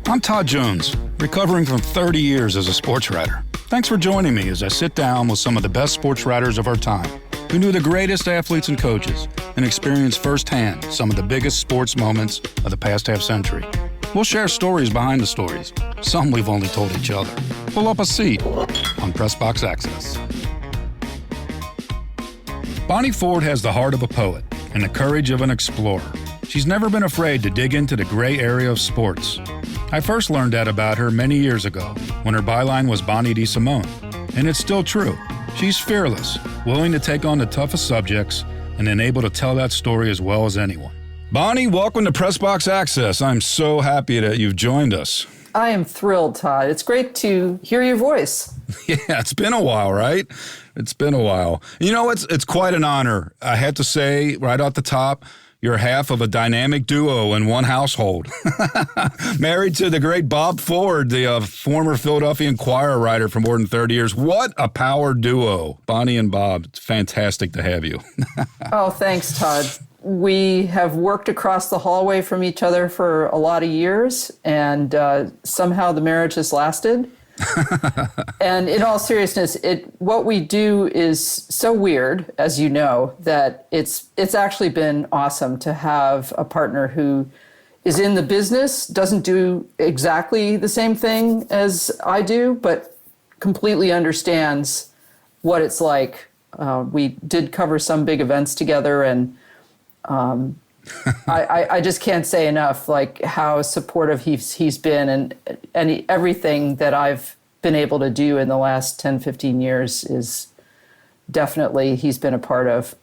I'm Todd Jones, recovering from 30 years as a sports writer. Thanks for joining me as I sit down with some of the best sports writers of our time, who knew the greatest athletes and coaches and experienced firsthand some of the biggest sports moments of the past half century. We'll share stories behind the stories, some we've only told each other. Pull up a seat on Press Box Access. Bonnie Ford has the heart of a poet and the courage of an explorer. She's never been afraid to dig into the gray area of sports. I first learned that about her many years ago when her byline was Bonnie D. Simone, and it's still true. She's fearless, willing to take on the toughest subjects, and then able to tell that story as well as anyone. Bonnie, welcome to Press Box Access. I'm so happy that you've joined us. I am thrilled, Todd. It's great to hear your voice. Yeah, it's been a while, right? It's been a while. You know, it's quite an honor. I had to say right off the top, you're half of a dynamic duo in one household. Married to the great Bob Ford, the former Philadelphia Inquirer writer for more than 30 years. What a power duo, Bonnie and Bob. It's fantastic to have you. Oh, thanks, Todd. We have worked across the hallway from each other for a lot of years, and somehow the marriage has lasted. And in all seriousness, what we do is so weird, as you know, that it's actually been awesome to have a partner who is in the business, doesn't do exactly the same thing as I do, but completely understands what it's like. We did cover some big events together, and I just can't say enough, like how supportive he's been, and everything that I've been able to do in the last 10, 15 years is definitely he's been a part of.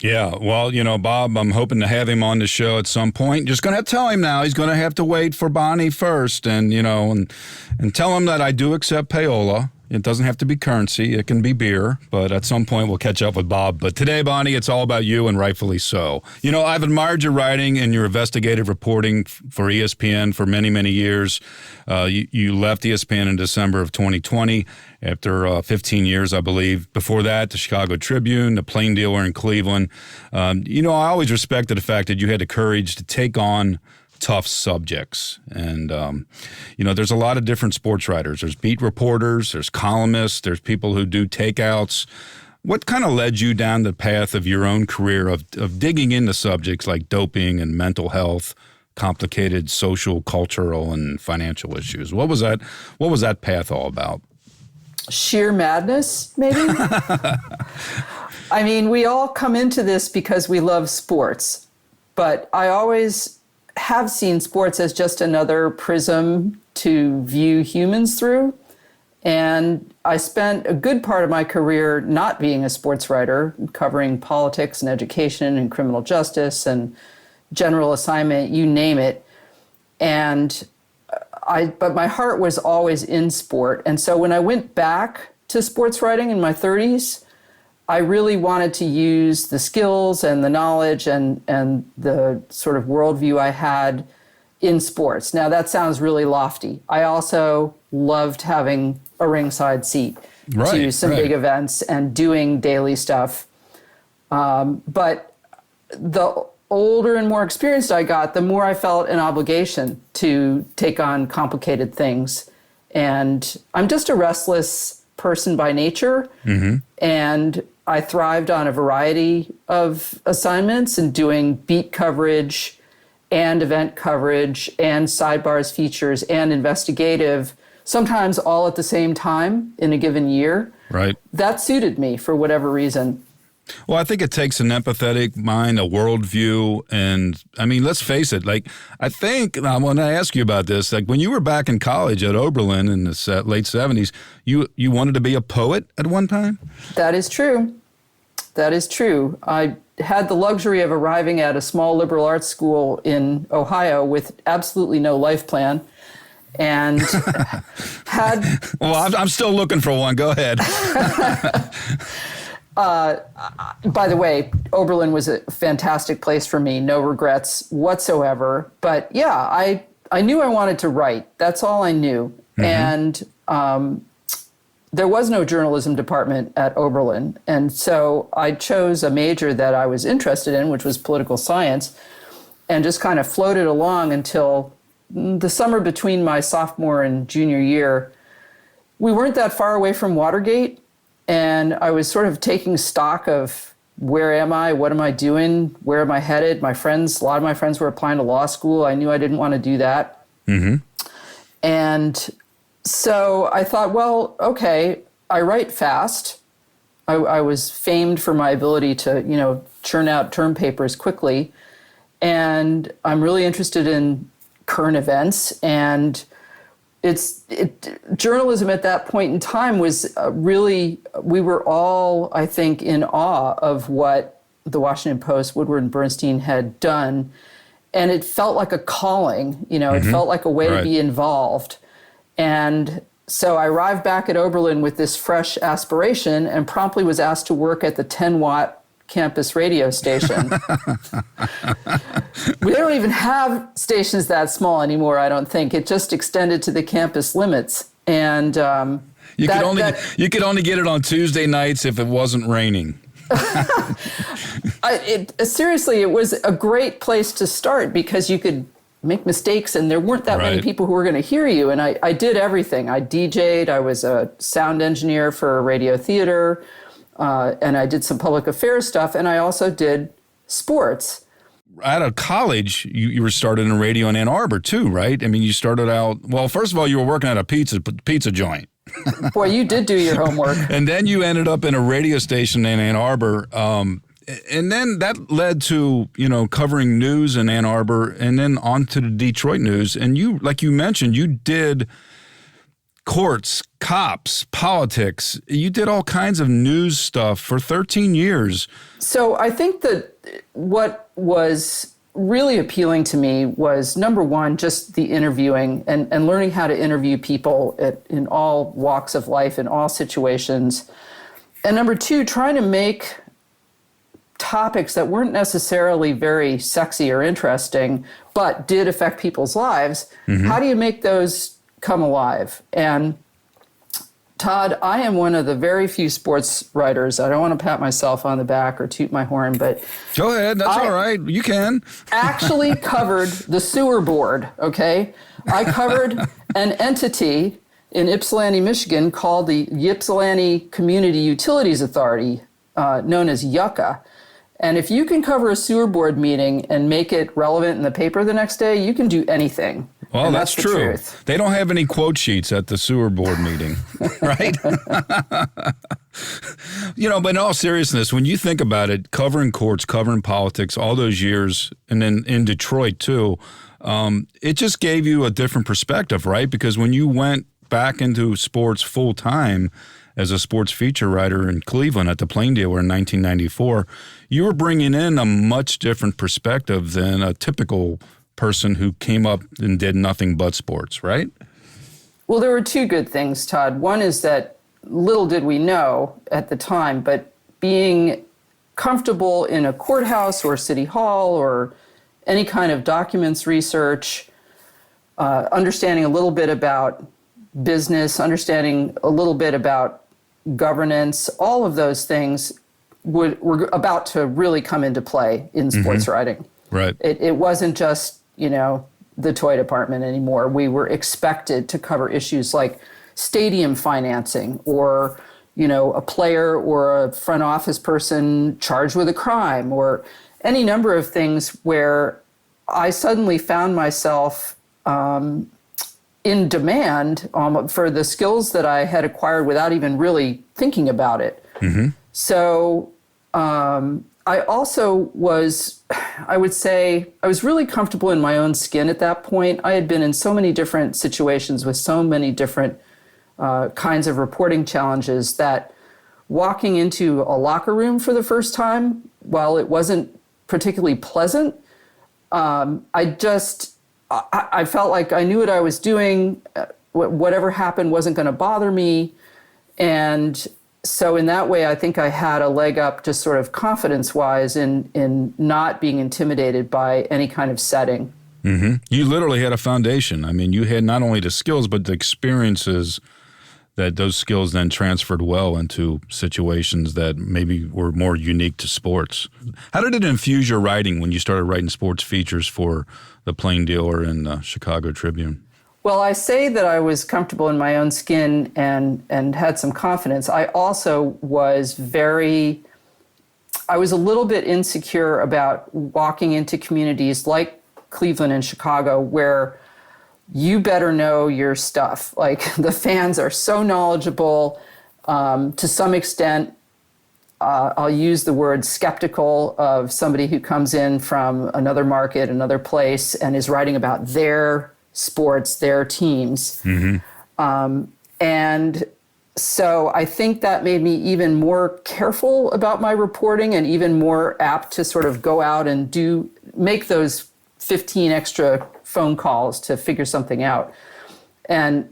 Yeah, well, you know, Bob, I'm hoping to have him on the show at some point. Just going to tell him now he's going to have to wait for Bonnie first, and, you know, and tell him that I do accept payola. It doesn't have to be currency. It can be beer, but at some point we'll catch up with Bob. But today, Bonnie, it's all about you, and rightfully so. You know, I've admired your writing and your investigative reporting for ESPN for many, many years. You left ESPN in December of 2020 after 15 years, I believe. Before that, the Chicago Tribune, the Plain Dealer in Cleveland. You know, I always respected the fact that you had the courage to take on tough subjects. And, you know, there's a lot of different sports writers. There's beat reporters, there's columnists, there's people who do takeouts. What kind of led you down the path of your own career of digging into subjects like doping and mental health, complicated social, cultural, and financial issues? What was that path all about? Sheer madness, maybe? I mean, we all come into this because we love sports, but I always have seen sports as just another prism to view humans through. And I spent a good part of my career not being a sports writer, covering politics and education and criminal justice and general assignment, you name it. But my heart was always in sport. And so when I went back to sports writing in my 30s, I really wanted to use the skills and the knowledge and the sort of worldview I had in sports. Now, that sounds really lofty. I also loved having a ringside seat to some big events and doing daily stuff. But the older and more experienced I got, the more I felt an obligation to take on complicated things. And I'm just a restless person by nature. Mm-hmm. And I thrived on a variety of assignments and doing beat coverage and event coverage and sidebars, features, and investigative, sometimes all at the same time in a given year. Right. That suited me for whatever reason. Well, I think it takes an empathetic mind, a worldview, and I mean, let's face it. Like, I think when I ask you about this, like when you were back in college at Oberlin in the late 70s, you wanted to be a poet at one time? That is true. That is true. I had the luxury of arriving at a small liberal arts school in Ohio with absolutely no life plan, and had. Well, I'm still looking for one. Go ahead. By the way, Oberlin was a fantastic place for me. No regrets whatsoever. But yeah, I knew I wanted to write. That's all I knew. Mm-hmm. And there was no journalism department at Oberlin. And so I chose a major that I was interested in, which was political science, and just kind of floated along until the summer between my sophomore and junior year, we weren't that far away from Watergate, and I was sort of taking stock of where am I, what am I doing, where am I headed? A lot of my friends were applying to law school. I knew I didn't want to do that. Mm-hmm. And so I thought, well, okay, I write fast. I was famed for my ability to, churn out term papers quickly. And I'm really interested in current events. And journalism at that point in time was we were all, I think, in awe of what the Washington Post, Woodward and Bernstein had done. And it felt like a calling, it felt like a way to be involved. And so I arrived back at Oberlin with this fresh aspiration and promptly was asked to work at the 10-watt campus radio station. We don't even have stations that small anymore, I don't think. It just extended to the campus limits. And you could only get it on Tuesday nights if it wasn't raining. Seriously, it was a great place to start because you could make mistakes and there weren't that many people who were going to hear you. And I did everything. I DJ'd, I was a sound engineer for radio theater, and I did some public affairs stuff, and I also did sports. Out of college, you were started in radio in Ann Arbor too, right? I mean, you started out, well, first of all, you were working at a pizza joint. Boy, you did do your homework. And then you ended up in a radio station in Ann Arbor. And then that led to, covering news in Ann Arbor and then on to the Detroit news. And you, like you mentioned, you did courts, cops, politics. You did all kinds of news stuff for 13 years. So I think that what was really appealing to me was, number one, just the interviewing and learning how to interview people in all walks of life, in all situations. And number two, trying to make topics that weren't necessarily very sexy or interesting, but did affect people's lives. Mm-hmm. How do you make those come alive? And Todd, I am one of the very few sports writers. I don't want to pat myself on the back or toot my horn, but go ahead. That's all right. You can. Actually covered the sewer board. Okay. I covered an entity in Ypsilanti, Michigan called the Ypsilanti Community Utilities Authority, known as Yucca. And if you can cover a sewer board meeting and make it relevant in the paper the next day, you can do anything. Well, that's true. Truth. They don't have any quote sheets at the sewer board meeting, right? But in all seriousness, when you think about it, covering courts, covering politics, all those years, and then in Detroit too, it just gave you a different perspective, right? Because when you went back into sports full time as a sports feature writer in Cleveland at the Plain Dealer in 1994, you were bringing in a much different perspective than a typical person who came up and did nothing but sports, right? Well, there were two good things, Todd. One is that little did we know at the time, but being comfortable in a courthouse or city hall or any kind of documents research, understanding a little bit about business, understanding a little bit about governance, all of those things were about to really come into play in sports writing. Right. It wasn't just, the toy department anymore. We were expected to cover issues like stadium financing or, a player or a front office person charged with a crime or any number of things where I suddenly found myself in demand for the skills that I had acquired without even really thinking about it. Mm-hmm. So I also I would say, I was really comfortable in my own skin at that point. I had been in so many different situations with so many different kinds of reporting challenges that walking into a locker room for the first time, while it wasn't particularly pleasant, I felt like I knew what I was doing. Whatever happened wasn't going to bother me. And so in that way, I think I had a leg up just sort of confidence-wise in not being intimidated by any kind of setting. Mm-hmm. You literally had a foundation. I mean, you had not only the skills, but the experiences that those skills then transferred well into situations that maybe were more unique to sports. How did it infuse your writing when you started writing sports features for the Plain Dealer and the Chicago Tribune? Well, I say that I was comfortable in my own skin and had some confidence. I also was I was a little bit insecure about walking into communities like Cleveland and Chicago where you better know your stuff. Like, the fans are so knowledgeable. To some extent, I'll use the word skeptical of somebody who comes in from another market, another place, and is writing about their sports, their teams. Mm-hmm. And so I think that made me even more careful about my reporting and even more apt to sort of go out and make those 15 extra phone calls to figure something out. And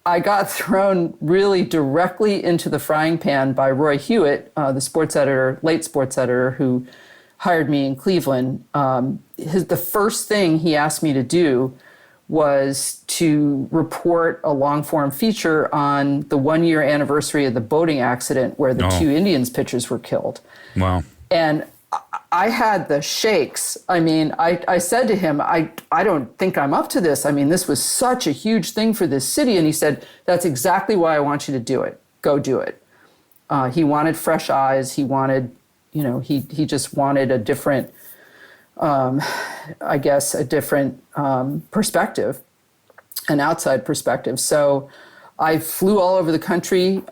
I got thrown really directly into the frying pan by Roy Hewitt, the sports editor, late sports editor, who hired me in Cleveland. The first thing he asked me to do was to report a long-form feature on the 1-year anniversary of the boating accident where the two Indians pitchers were killed. Wow. And I had the shakes. I mean, I said to him, I don't think I'm up to this. I mean, this was such a huge thing for this city. And he said, that's exactly why I want you to do it. Go do it. He wanted fresh eyes. He wanted, he just wanted a different, perspective, an outside perspective. So I flew all over the country,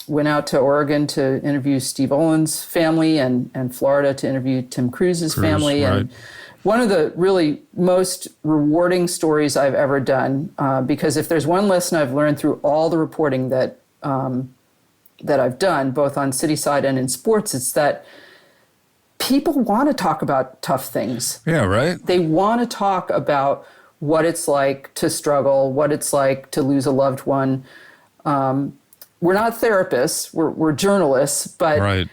went out to Oregon to interview Steve Olin's family and Florida to interview Tim Cruz's family. Right. And one of the really most rewarding stories I've ever done, because if there's one lesson I've learned through all the reporting that I've done, both on city side and in sports, it's that people want to talk about tough things. Yeah, right. They want to talk about what it's like to struggle, what it's like to lose a loved one. We're not therapists, we're journalists, but right.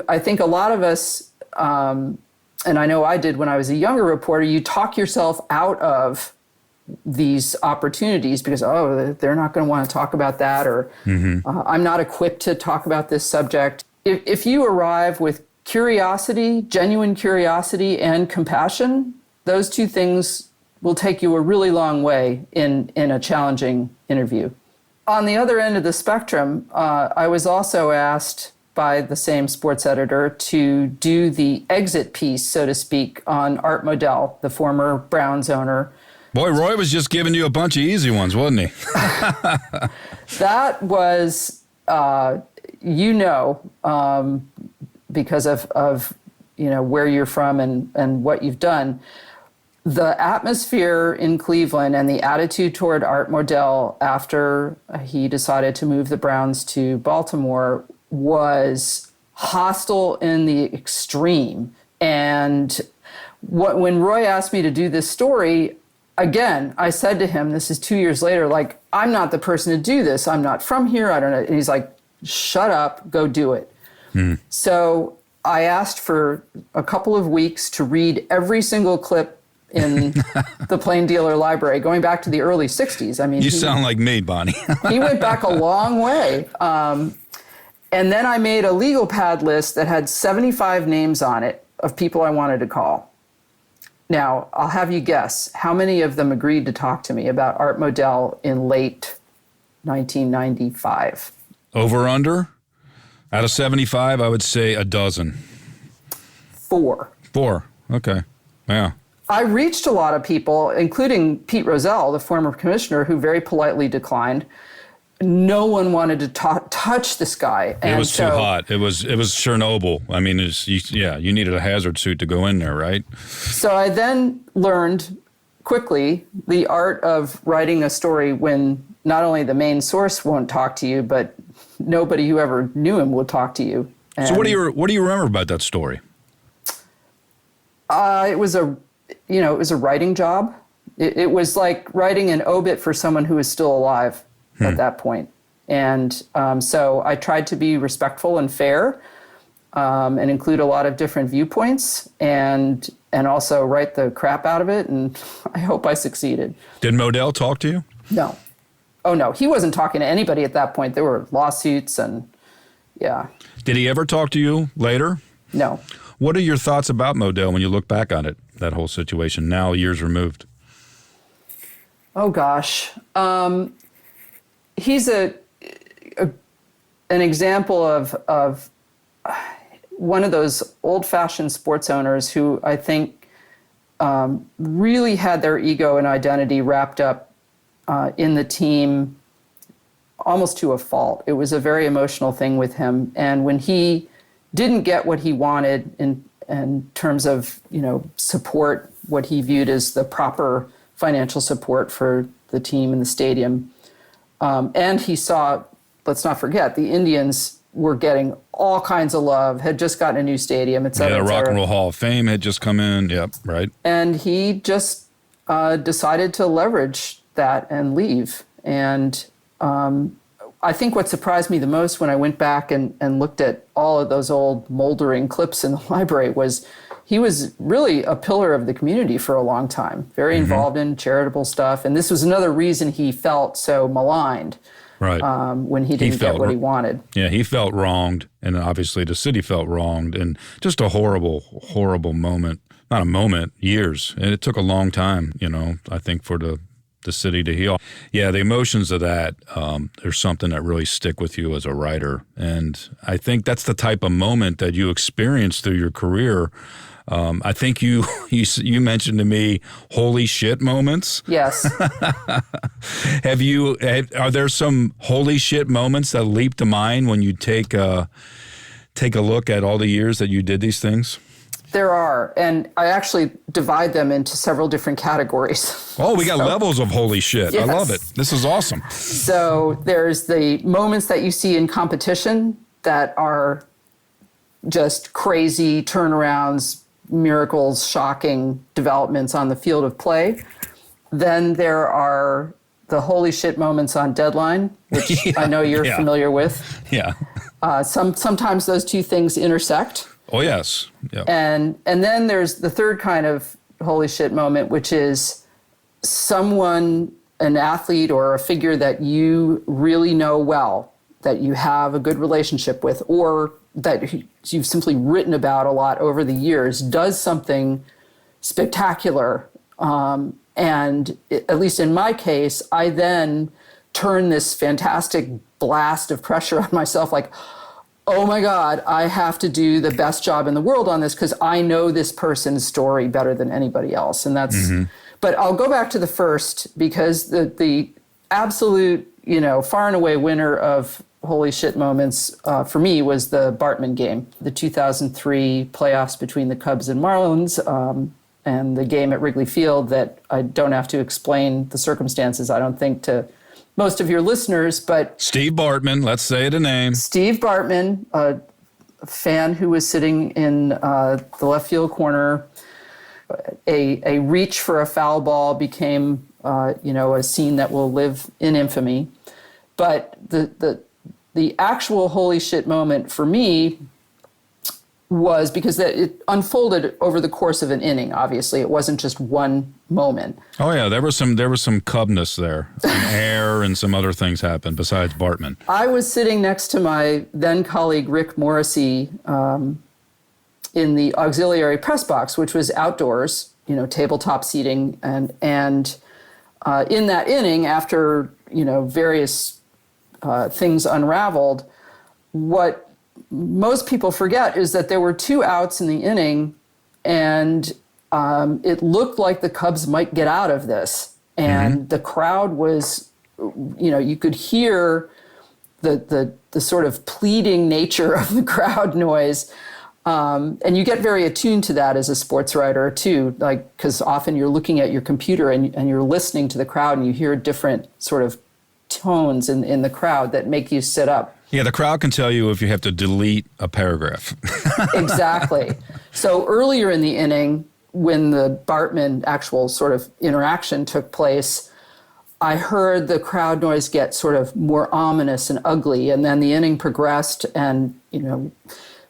I think a lot of us, and I know I did when I was a younger reporter, you talk yourself out of these opportunities because, they're not going to want to talk about that, or I'm not equipped to talk about this subject. If you arrive with curiosity, genuine curiosity and compassion, those two things will take you a really long way in a challenging interview. On the other end of the spectrum, I was also asked by the same sports editor to do the exit piece, so to speak, on Art Modell, the former Browns owner. Boy, Roy was just giving you a bunch of easy ones, wasn't he? That was, because of where you're from and what you've done. The atmosphere in Cleveland and the attitude toward Art Modell after he decided to move the Browns to Baltimore was hostile in the extreme. And when Roy asked me to do this story, again, I said to him, this is 2 years later, like, I'm not the person to do this. I'm not from here. I don't know. And he's like, shut up, go do it. So I asked for a couple of weeks to read every single clip in the Plain Dealer library, going back to the early 60s. I mean, you sound like me, Bonnie. He went back a long way. And then I made a legal pad list that had 75 names on it of people I wanted to call. Now, I'll have you guess how many of them agreed to talk to me about Art Modell in late 1995. Over, under? Out of 75, I would say a dozen. 4. Okay. Yeah. I reached a lot of people, including Pete Rozelle, the former commissioner, who very politely declined. No one wanted to touch this guy. It was too hot. It was Chernobyl. I mean, you needed a hazard suit to go in there, right? So I then learned quickly the art of writing a story when not only the main source won't talk to you, but nobody who ever knew him will talk to you. And so what do you remember about that story? It was a writing job. It was like writing an obit for someone who was still alive at that point. And so I tried to be respectful and fair, and include a lot of different viewpoints, and also write the crap out of it. And I hope I succeeded. Did Modell talk to you? No. Oh, no, he wasn't talking to anybody at that point. There were lawsuits and, yeah. Did he ever talk to you later? No. What are your thoughts about Modell when you look back on it, that whole situation, now years removed? Oh, gosh. He's an example of one of those old-fashioned sports owners who I think really had their ego and identity wrapped up in the team almost to a fault. It was a very emotional thing with him. And when he didn't get what he wanted in terms of, support, what he viewed as the proper financial support for the team and the stadium, and he saw, let's not forget, the Indians were getting all kinds of love, had just gotten a new stadium, et cetera. Yeah, Rock and Roll Hall of Fame had just come in. Yep, right. And he just decided to leverage that and leave. And I think what surprised me the most when I went back and looked at all of those old moldering clips in the library was he was really a pillar of the community for a long time, very involved in charitable stuff. And this was another reason he felt so maligned. Right. When he didn't get what he wanted. Yeah, he felt wronged, and obviously the city felt wronged, and just a horrible, horrible moment. Not a moment, years. And it took a long time, I think, for the city to heal. Yeah, the emotions of that, there's something that really stick with you as a writer. And I think that's the type of moment that you experience through your career. I think you mentioned to me holy shit moments. Yes. Are there some holy shit moments that leap to mind when you take a look at all the years that you did these things? There are, and I actually divide them into several different categories. Oh, we got levels of holy shit. Yes. I love it. This is awesome. So there's the moments that you see in competition that are just crazy turnarounds, miracles, shocking developments on the field of play. Then there are the holy shit moments on deadline, which I know you're familiar with. Yeah. Sometimes those two things intersect. Oh, yes. Yep. And then there's the third kind of holy shit moment, which is someone, an athlete or a figure that you really know well, that you have a good relationship with, or that you've simply written about a lot over the years, does something spectacular. And at least in my case, I then turn this fantastic blast of pressure on myself, like, oh my God, I have to do the best job in the world on this because I know this person's story better than anybody else. And that's, but I'll go back to the first because the absolute, far and away winner of holy shit moments for me was the Bartman game, the 2003 playoffs between the Cubs and Marlins, and the game at Wrigley Field that I don't have to explain the circumstances, I don't think, to most of your listeners, but Steve Bartman, let's say the name. Steve Bartman, a fan who was sitting in the left field corner, a reach for a foul ball became, a scene that will live in infamy. But the actual holy shit moment for me was because it unfolded over the course of an inning. Obviously, it wasn't just one moment. Oh yeah, there was some cubness there, some air, and some other things happened besides Bartman. I was sitting next to my then colleague Rick Morrissey in the auxiliary press box, which was outdoors, tabletop seating, and in that inning, after various things unraveled, what most people forget is that there were 2 outs in the inning, and it looked like the Cubs might get out of this. And the crowd was, you could hear the sort of pleading nature of the crowd noise. And you get very attuned to that as a sports writer too, like, because often you're looking at your computer and you're listening to the crowd and you hear different sort of tones in the crowd that make you sit up. Yeah, the crowd can tell you if you have to delete a paragraph. Exactly. So earlier in the inning, when the Bartman actual sort of interaction took place, I heard the crowd noise get sort of more ominous and ugly, and then the inning progressed, and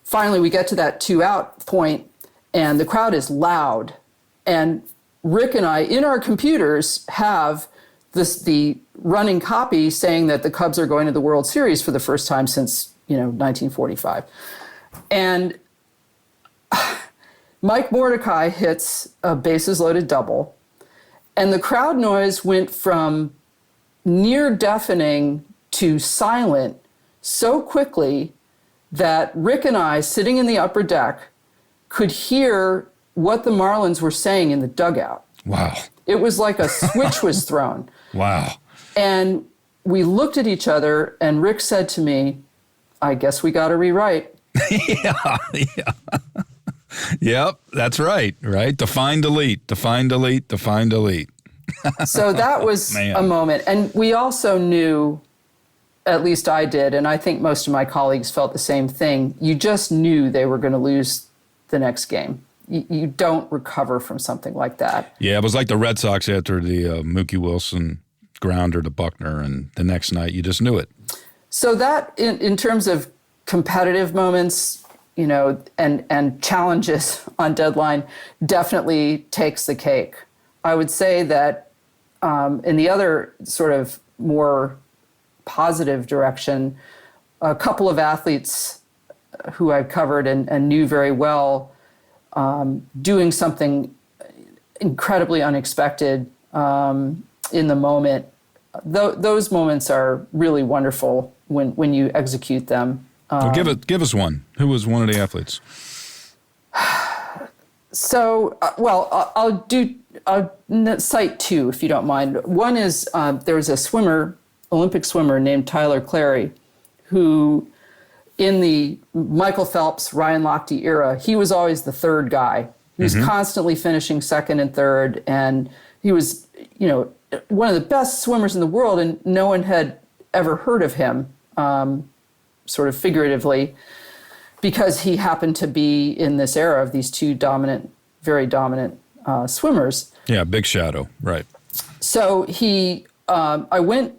finally we get to that 2-out point, and the crowd is loud, and Rick and I, in our computers, have the running copy saying that the Cubs are going to the World Series for the first time since 1945. And Mike Mordecai hits a bases loaded double, and the crowd noise went from near deafening to silent so quickly that Rick and I, sitting in the upper deck, could hear what the Marlins were saying in the dugout. Wow. It was like a switch was thrown. Wow. And we looked at each other, and Rick said to me, I guess we got to rewrite. Yeah. Yep, that's right. Define, delete, define, delete, define, delete. So that was a moment. And we also knew, at least I did, and I think most of my colleagues felt the same thing, you just knew they were going to lose the next game. You don't recover from something like that. Yeah, it was like the Red Sox after the Mookie Wilson grounder to Buckner, and the next night you just knew it. So that, in terms of competitive moments, and challenges on deadline, definitely takes the cake. I would say that in the other sort of more positive direction, a couple of athletes who I've covered and knew very well doing something incredibly unexpected in the moment. Those moments are really wonderful when you execute them. Well, give us one. Who was one of the athletes? So, I'll cite two, if you don't mind. One is there was a Olympic swimmer named Tyler Clary, who in the Michael Phelps, Ryan Lochte era, he was always the third guy. He was constantly finishing second and third, and he was, one of the best swimmers in the world, and no one had ever heard of him, sort of figuratively, because he happened to be in this era of these two very dominant swimmers. Yeah, big shadow, right. So I went,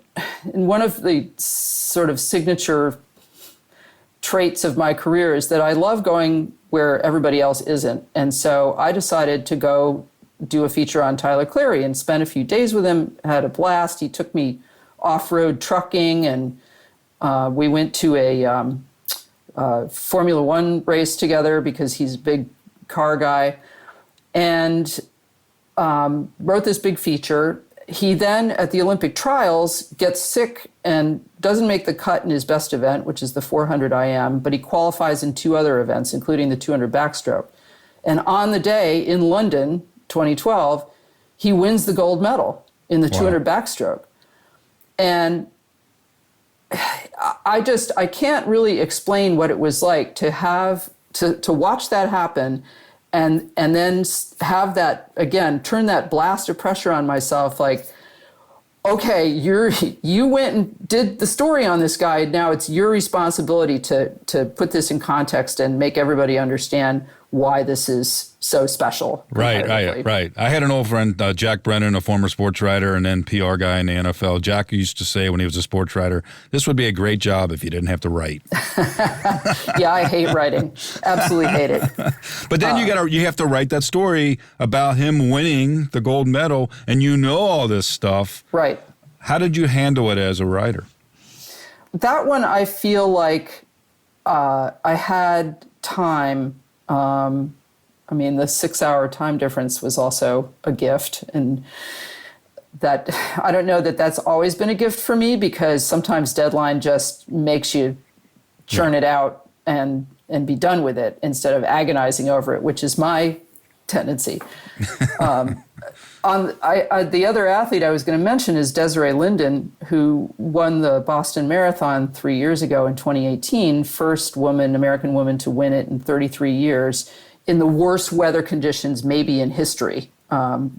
in one of the sort of signature traits of my career is that I love going where everybody else isn't. And so I decided to go do a feature on Tyler Clary and spent a few days with him, had a blast. He took me off-road trucking, and we went to a Formula One race together because he's a big car guy, and wrote this big feature. He then, at the Olympic trials, gets sick and doesn't make the cut in his best event, which is the 400 IM, but he qualifies in two other events, including the 200 backstroke. And on the day in London, 2012, he wins the gold medal in the 200 backstroke. And I can't really explain what it was like to have to watch that happen, and then have that, again, turn that blast of pressure on myself, like, okay, you went and did the story on this guy. Now it's your responsibility to put this in context and make everybody understand why this is so special. Right. I had an old friend, Jack Brennan, a former sports writer and then PR guy in the NFL. Jack used to say when he was a sports writer, this would be a great job if you didn't have to write. Yeah, I hate writing. Absolutely hate it. But then you have to write that story about him winning the gold medal, and all this stuff. Right. How did you handle it as a writer? That one, I feel like I had time. The 6-hour time difference was also a gift, and that I don't know that that's always been a gift for me, because sometimes deadline just makes you churn it out and be done with it instead of agonizing over it, which is my tendency. The other athlete I was going to mention is Desiree Linden, who won the Boston Marathon 3 years ago in 2018, first American woman to win it in 33 years, in the worst weather conditions maybe in history,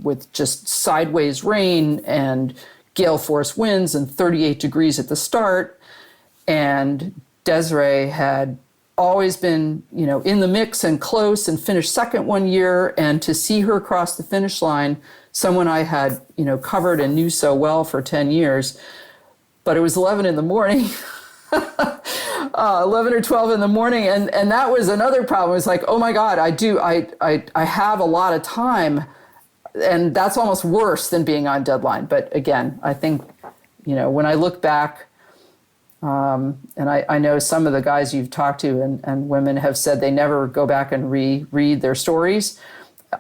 with just sideways rain and gale force winds and 38 degrees at the start. And Desiree had always been, in the mix and close, and finished second one year. And to see her cross the finish line, someone I had, covered and knew so well for 10 years, but it was 11 in the morning, 11 or 12 in the morning. And that was another problem. It's like, oh my God, I have a lot of time. and that's almost worse than being on deadline. But again, I think, when I look back, and I know some of the guys you've talked to and women have said they never go back and reread their stories.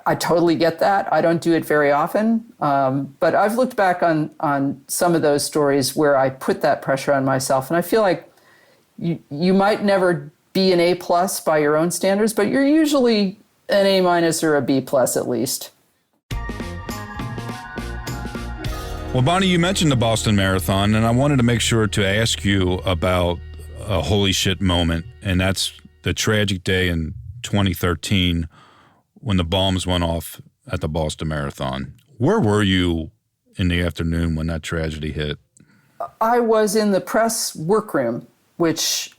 I totally get that. I don't do it very often. But I've looked back on some of those stories where I put that pressure on myself. And I feel like you might never be an A+ by your own standards, but you're usually an A- or a B+ at least. Well, Bonnie, you mentioned the Boston Marathon, and I wanted to make sure to ask you about a holy shit moment, and that's the tragic day in 2013 when the bombs went off at the Boston Marathon. Where were you in the afternoon when that tragedy hit? I was in the press workroom, which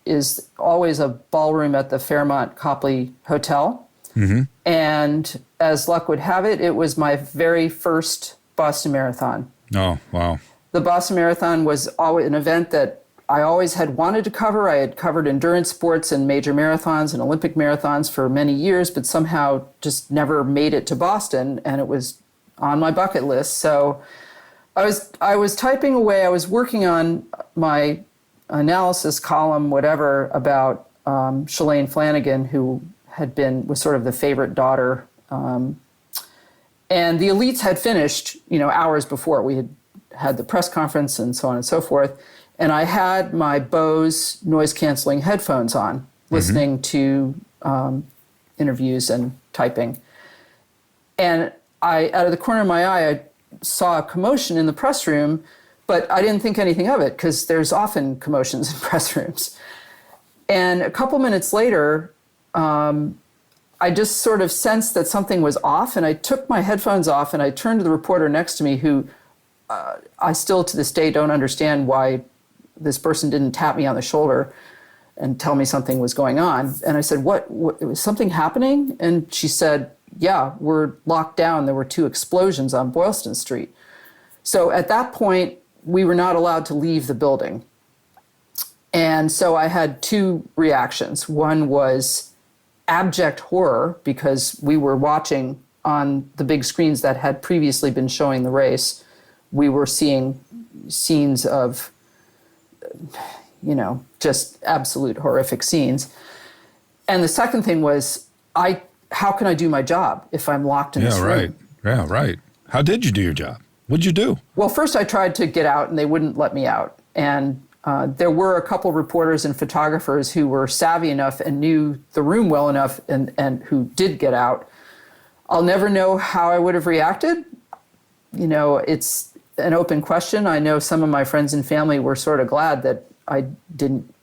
is always a ballroom at the Fairmont Copley Hotel. Mm-hmm. And as luck would have it, it was my very first Boston Marathon. Oh, wow. The Boston Marathon was always an event that I always had wanted to cover. I had covered endurance sports and major marathons and Olympic marathons for many years, but somehow just never made it to Boston, and it was on my bucket list. So I was typing away. I was working on my analysis column, whatever, about Shalane Flanagan, who was sort of the favorite daughter. And the elites had finished, hours before. We had the press conference and so on and so forth. And I had my Bose noise-canceling headphones on, listening to interviews and typing. And out of the corner of my eye, I saw a commotion in the press room, but I didn't think anything of it because there's often commotions in press rooms. And a couple minutes later, I just sort of sensed that something was off, and I took my headphones off and I turned to the reporter next to me, who I still to this day don't understand why this person didn't tap me on the shoulder and tell me something was going on. And I said, what was something happening? And she said, yeah, we're locked down. There were 2 explosions on Boylston Street. So at that point, we were not allowed to leave the building. And so I had 2 reactions. One was abject horror, because we were watching on the big screens that had previously been showing the race. We were seeing scenes of, just absolute horrific scenes. And the second thing was, how can I do my job if I'm locked in this room? Yeah, right. How did you do your job? What'd you do? Well, first I tried to get out, and they wouldn't let me out. And there were a couple reporters and photographers who were savvy enough and knew the room well enough and who did get out. I'll never know how I would have reacted. It's an open question. I know some of my friends and family were sort of glad that I didn't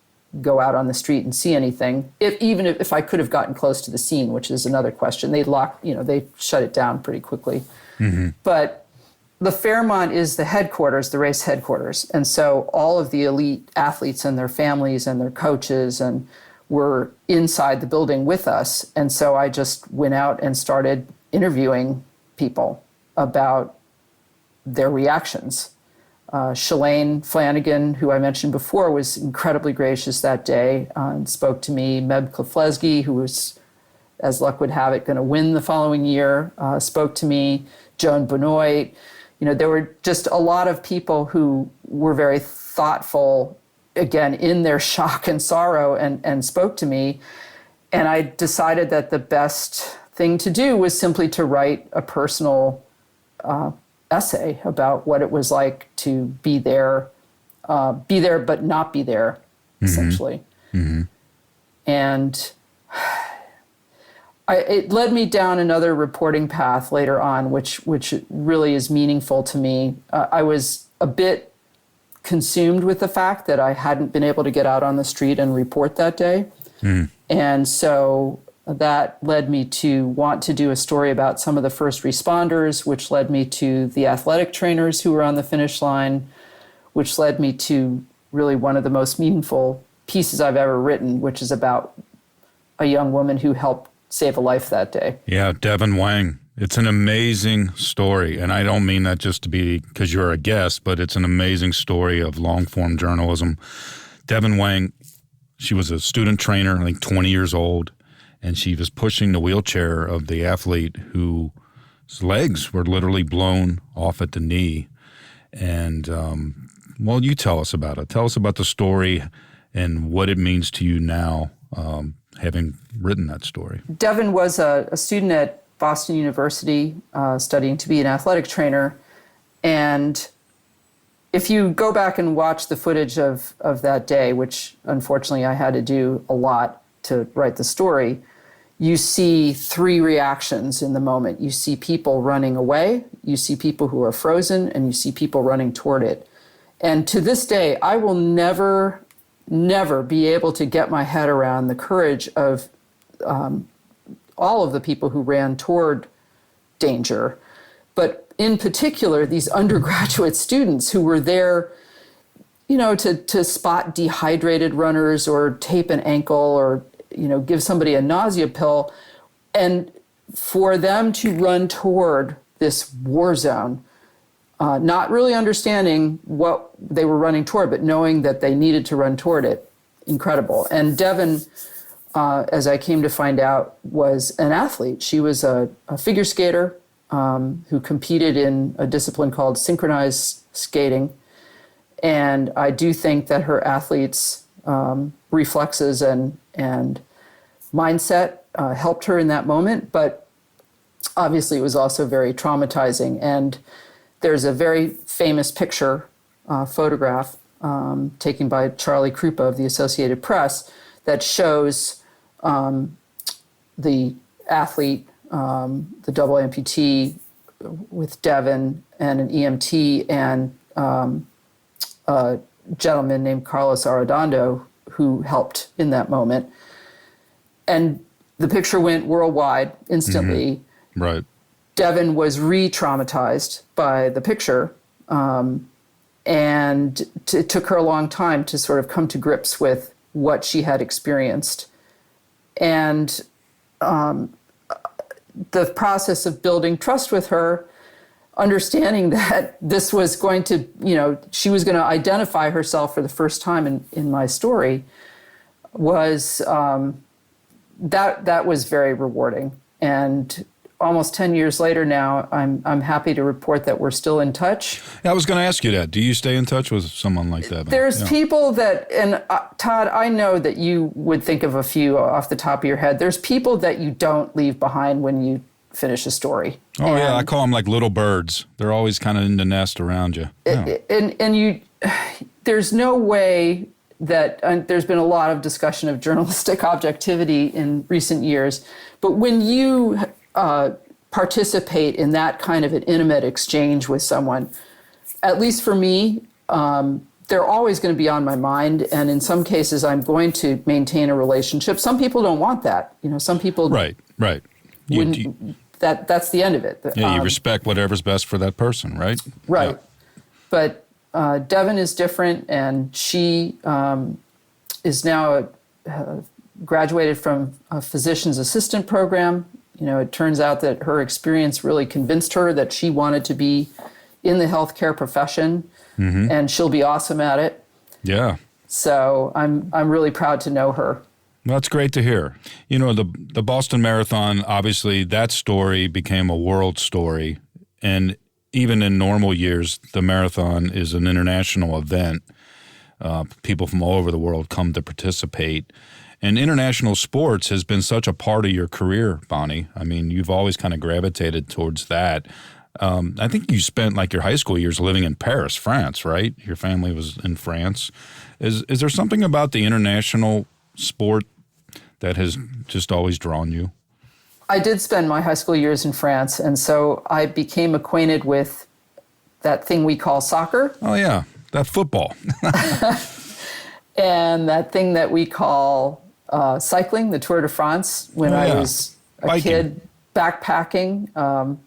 go out on the street and see anything, even if I could have gotten close to the scene, which is another question. They shut it down pretty quickly. Mm-hmm. But the Fairmont is the headquarters, the race headquarters. And so all of the elite athletes and their families and their coaches were inside the building with us. And so I just went out and started interviewing people about their reactions. Shalane Flanagan, who I mentioned before, was incredibly gracious that day and spoke to me. Meb Kleflesky, who was, as luck would have it, going to win the following year, spoke to me. Joan Benoit. There were just a lot of people who were very thoughtful, again, in their shock and sorrow, and spoke to me. And I decided that the best thing to do was simply to write a personal essay about what it was like to be there but not be there, essentially. Mm-hmm. And it led me down another reporting path later on, which really is meaningful to me. I was a bit consumed with the fact that I hadn't been able to get out on the street and report that day. Mm. And so that led me to want to do a story about some of the first responders, which led me to the athletic trainers who were on the finish line, which led me to really one of the most meaningful pieces I've ever written, which is about a young woman who helped save a life that day. Yeah, Devin Wang. It's an amazing story, and I don't mean that just to be because you're a guest, but it's an amazing story of long-form journalism. Devin Wang, she was a student trainer, I think 20 years old, and she was pushing the wheelchair of the athlete who his legs were literally blown off at the knee. And, well, you tell us about it. Tell us about the story and what it means to you now, having written that story. Devin was a student at Boston University studying to be an athletic trainer. And if you go back and watch the footage of that day, which unfortunately I had to do a lot to write the story, you see three reactions in the moment. You see people running away, you see people who are frozen, and you see people running toward it. And to this day, I will never be able to get my head around the courage of all of the people who ran toward danger. But in particular, these undergraduate students who were there, you know, to spot dehydrated runners or tape an ankle or, you know, give somebody a nausea pill. And for them to run toward this war zone, not really understanding what they were running toward, but knowing that they needed to run toward it. Incredible. And Devin, as I came to find out, was an athlete. She was a figure skater who competed in a discipline called synchronized skating. And I do think that her athlete's reflexes and mindset helped her in that moment. But obviously it was also very traumatizing. And there's a very famous picture, photograph, taken by Charlie Krupa of the Associated Press that shows the athlete, the double amputee with Devin and an EMT and a gentleman named Carlos Arredondo who helped in that moment. And the picture went worldwide instantly. Mm-hmm. Right. Devin was re-traumatized by the picture, and it took her a long time to sort of come to grips with what she had experienced. And the process of building trust with her, understanding that this was going to, you know, she was going to identify herself for the first time in my story, was that was very rewarding. And almost 10 years later now, I'm happy to report that we're still in touch. Yeah, I was going to ask you that. Do you stay in touch with someone like that? There's people that, and Todd, I know that you would think of a few off the top of your head. There's people that you don't leave behind when you finish a story. Oh, and yeah, I call them like little birds. They're always kind of in the nest around you. Yeah. And you, there's no way that, there's been a lot of discussion of journalistic objectivity in recent years, but when you participate in that kind of an intimate exchange with someone, at least for me, they're always going to be on my mind. And in some cases, I'm going to maintain a relationship. Some people don't want that. You know, some people... Right. That's the end of it. Yeah, you respect whatever's best for that person, right? Right. Yeah. But Devin is different, and she is now graduated from a physician's assistant program. You know, it turns out that her experience really convinced her that she wanted to be in the healthcare profession, mm-hmm. and she'll be awesome at it. Yeah. So I'm really proud to know her. Well, that's great to hear. You know, the Boston Marathon, obviously, that story became a world story. And even in normal years, the marathon is an international event. People from all over the world come to participate. And international sports has been such a part of your career, Bonnie. I mean, you've always kind of gravitated towards that. I think you spent like your high school years living in Paris, France, right? Your family was in France. Is there something about the international sport that has just always drawn you? I did spend my high school years in France, and so I became acquainted with that thing we call soccer. Oh, yeah, that football. And that thing that we call cycling, the Tour de France, when I was a kid backpacking.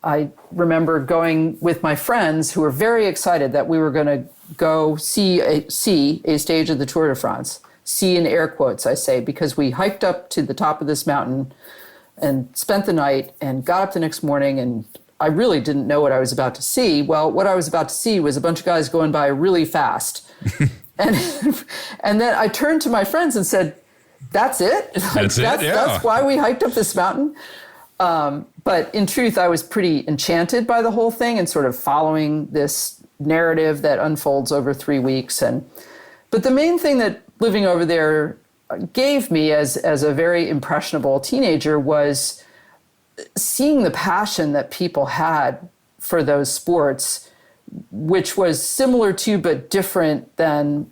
I remember going with my friends who were very excited that we were going to go see a stage of the Tour de France. See in air quotes, I say, because we hiked up to the top of this mountain and spent the night and got up the next morning, and I really didn't know what I was about to see. Well, what I was about to see was a bunch of guys going by really fast. And then I turned to my friends and said, that's it? That's it, yeah. That's why we hiked up this mountain? But in truth, I was pretty enchanted by the whole thing and sort of following this narrative that unfolds over 3 weeks. But the main thing that living over there gave me as a very impressionable teenager was seeing the passion that people had for those sports, which was similar to but different than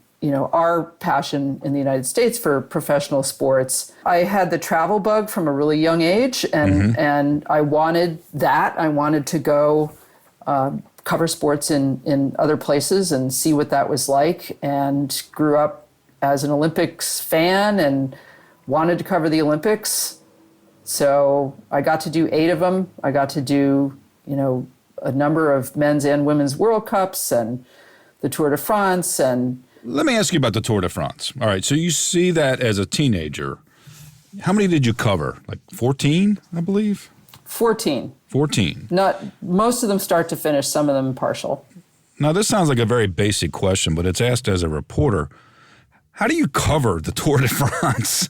our passion in the United States for professional sports. I had the travel bug from a really young age, and I wanted that. I wanted to go cover sports in other places and see what that was like, and grew up as an Olympics fan and wanted to cover the Olympics. So I got to do 8 of them. I got to do, a number of men's and women's World Cups and the Tour de France. And let me ask you about the Tour de France. All right, so you see that as a teenager. How many did you cover? Like 14, I believe? 14. 14. Not most of them start to finish, some of them partial. Now, this sounds like a very basic question, but it's asked as a reporter. How do you cover the Tour de France?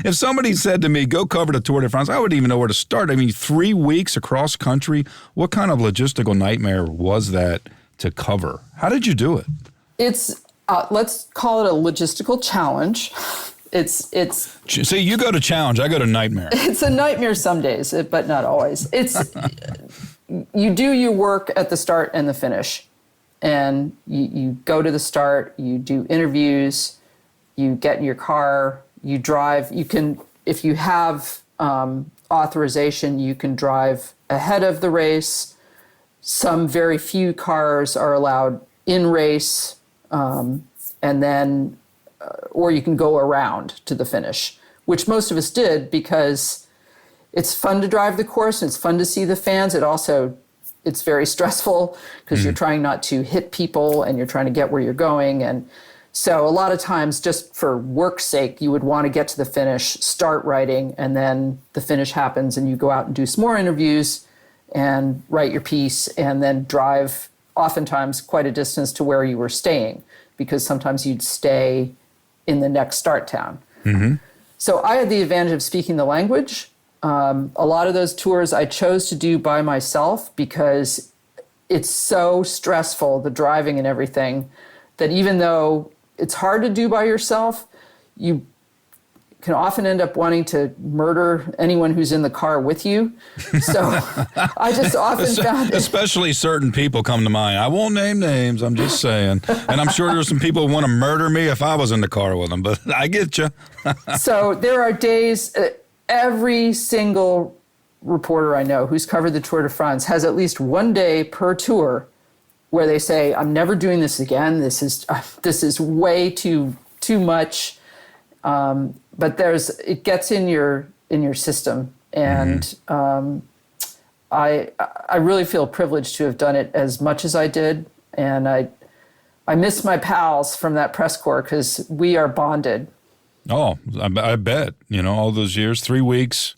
If somebody said to me, go cover the Tour de France, I wouldn't even know where to start. I mean, 3 weeks across country, what kind of logistical nightmare was that to cover? How did you do it? It's, let's call it a logistical challenge. It's. See, you go to challenge, I go to nightmare. It's a nightmare some days, but not always. It's, you do your work at the start and the finish. And you go to the start, you do interviews, you get in your car, you drive. You can, if you have authorization, you can drive ahead of the race. Some very few cars are allowed in race, and then, or you can go around to the finish, which most of us did because it's fun to drive the course and it's fun to see the fans. It's very stressful because you're trying not to hit people and you're trying to get where you're going. And so a lot of times, just for work's sake, you would want to get to the finish, start writing, and then the finish happens and you go out and do some more interviews and write your piece and then drive oftentimes quite a distance to where you were staying, because sometimes you'd stay in the next start town. Mm-hmm. So I had the advantage of speaking the language. A lot of those tours I chose to do by myself because it's so stressful, the driving and everything, that even though it's hard to do by yourself, you can often end up wanting to murder anyone who's in the car with you. So I just often found... Especially certain people come to mind. I won't name names, I'm just saying. And I'm sure there's some people who want to murder me if I was in the car with them, but I get you. So there are days... Every single reporter I know who's covered the Tour de France has at least one day per tour where they say, I'm never doing this again. This is way too much. But it gets in your system. And I really feel privileged to have done it as much as I did. And I miss my pals from that press corps because we are bonded. Oh, I bet, all those years, 3 weeks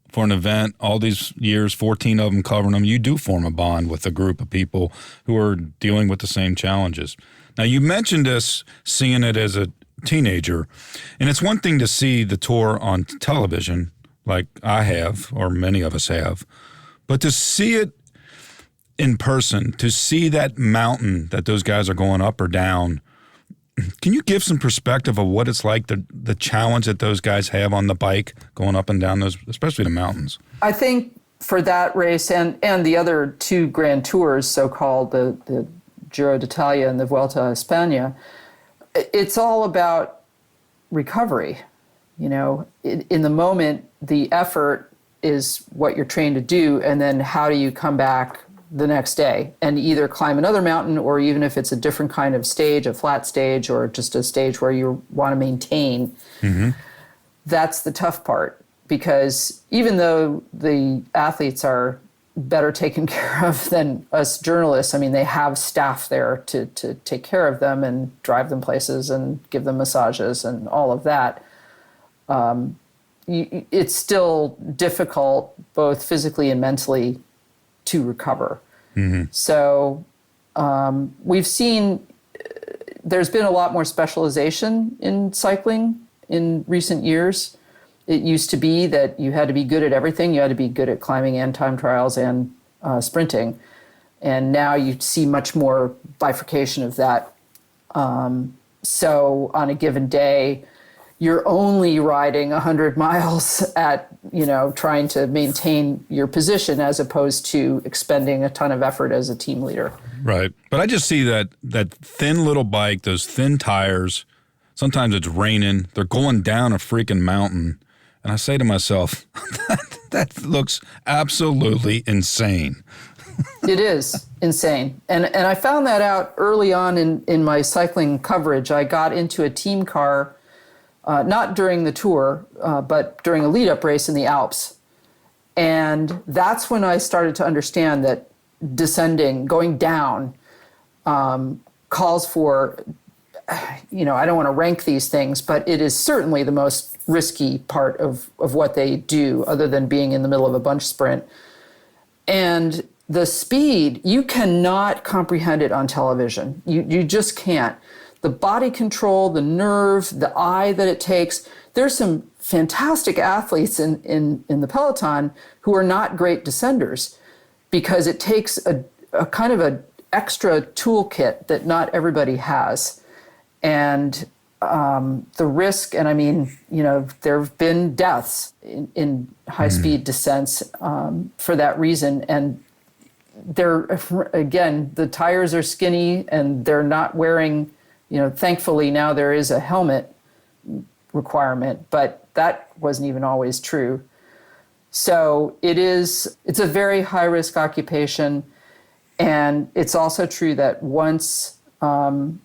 for an event, all these years, 14 of them covering them, you do form a bond with a group of people who are dealing with the same challenges. Now, you mentioned this, seeing it as a teenager, and it's one thing to see the tour on television, like I have, or many of us have, but to see it in person, to see that mountain that those guys are going up or down. Can you give some perspective of what it's like, the challenge that those guys have on the bike going up and down those, especially the mountains? I think for that race and the other 2 Grand Tours, so-called the Giro d'Italia and the Vuelta a España, it's all about recovery. In the moment, the effort is what you're trained to do, and then how do you come back the next day and either climb another mountain, or even if it's a different kind of stage, a flat stage or just a stage where you want to maintain, that's the tough part. Because even though the athletes are better taken care of than us journalists, I mean, they have staff there to take care of them and drive them places and give them massages and all of that. It's still difficult, both physically and mentally, to recover. So we've seen there's been a lot more specialization in cycling in recent years. It used to be that you had to be good at everything. You had to be good at climbing and time trials and sprinting. And now you see much more bifurcation of that. So on a given day, you're only riding 100 miles at, trying to maintain your position as opposed to expending a ton of effort as a team leader. Right. But I just see that thin little bike, those thin tires, sometimes it's raining, they're going down a freaking mountain. And I say to myself, that looks absolutely insane. It is insane. And I found that out early on in my cycling coverage. I got into a team car, not during the tour, but during a lead-up race in the Alps. And that's when I started to understand that descending, going down, calls for, I don't want to rank these things, but it is certainly the most risky part of what they do, other than being in the middle of a bunch sprint. And the speed, you cannot comprehend it on television. You just can't. The body control, the nerve, the eye that it takes. There's some fantastic athletes in the peloton who are not great descenders because it takes a kind of an extra toolkit that not everybody has. And the risk, and I mean, there have been deaths in high-speed descents for that reason. And again, the tires are skinny and they're not wearing, thankfully now there is a helmet requirement, but that wasn't even always true. So it's a very high-risk occupation. And it's also true that once an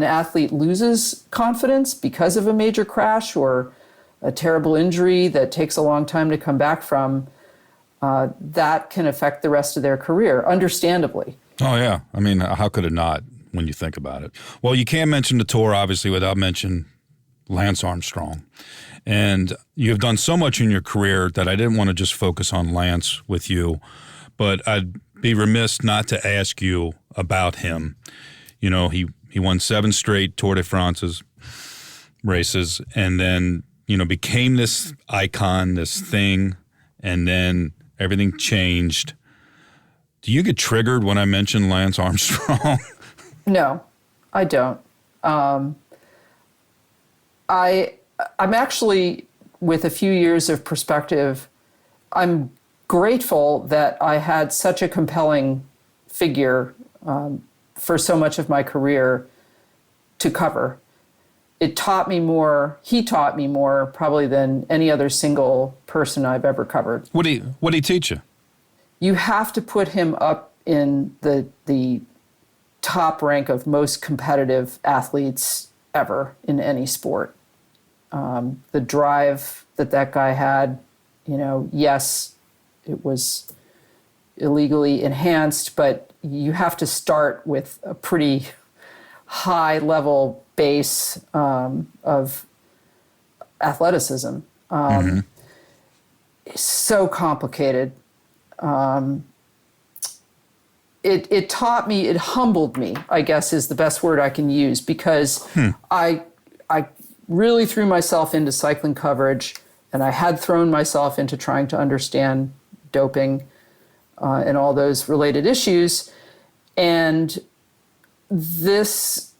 athlete loses confidence because of a major crash or a terrible injury that takes a long time to come back from, that can affect the rest of their career, understandably. Oh, yeah. I mean, how could it not when you think about it? Well, you can't mention the tour, obviously, without mentioning Lance Armstrong. And you have done so much in your career that I didn't want to just focus on Lance with you, but I'd be remiss not to ask you about him. He won 7 straight Tour de France races and then, became this icon, this thing, and then everything changed. Do you get triggered when I mention Lance Armstrong? No, I don't. I'm actually, with a few years of perspective, I'm grateful that I had such a compelling figure for so much of my career to cover. He taught me more probably than any other single person I've ever covered. What did he teach you? You have to put him up in the top rank of most competitive athletes ever in any sport. The drive that guy had, yes, it was illegally enhanced, but you have to start with a pretty high level base of athleticism. It's so complicated. It taught me, it humbled me, I guess is the best word I can use, because I really threw myself into cycling coverage, and I had thrown myself into trying to understand doping and all those related issues. And this